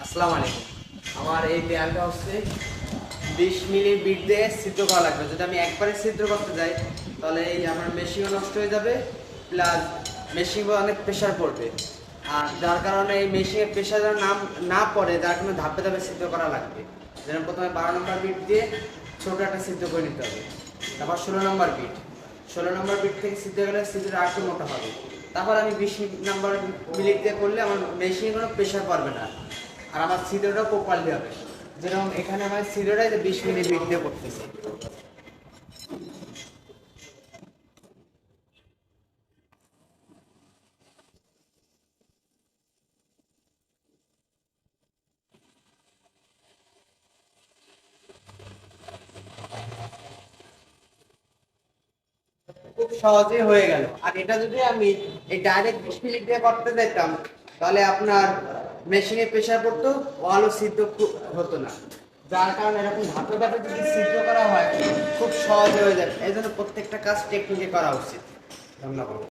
আসসালামু আলাইকুম। আমার এই দেয়ালটা হচ্ছে 20 মিলি বিট দিয়ে ছিদ্র করা লাগবে। যদি আমি একবারে ছিদ্র করতে যাই তাহলে এই আমার মেশিনও নষ্ট হয়ে যাবে, প্লাস মেশিনে অনেক প্রেশার পড়বে। আর যার কারণে এই মেশিনে প্রেশার নাম না পড়ে, যার কারণে ধাপে ধাপে ছিদ্র করা লাগবে। যেমন প্রথমে 12 নম্বর বিট দিয়ে ছোট একটা ছিদ্র করে নিতে হবে। তারপর 16 নম্বর বিট, 16 নম্বর বিট থেকে ছিদ্র গেলে ছিদ্রটা আর একটু মোটা হবে। তারপর আমি 20 নম্বর মিলি দিয়ে করলে আমার মেশিনে কোনো প্রেশার পড়বে না, আর আমার ছিদ্রটাও প্রপারলি হবে। যেরকম এখানে আমার ছিদ্রটাই 20 মিলি বিট দিয়ে করতেছি। খুব সহজেই হয়ে গেল। আর এটা যদি আমি এই ডাইরেক্ট 20 মিনিট দিয়ে করতে যেতাম তাহলে আপনার মেশিনে প্রেশার পড়তো, ওয়ালও সিদ্ধ হতো না। যার কারণে এরকম ধাপে ধাপে যদি সিদ্ধ করা হয় খুব সহজে হয়ে যায়। এই জন্য প্রত্যেকটা কাজ টেকনিকে করা উচিত। ধন্যবাদ।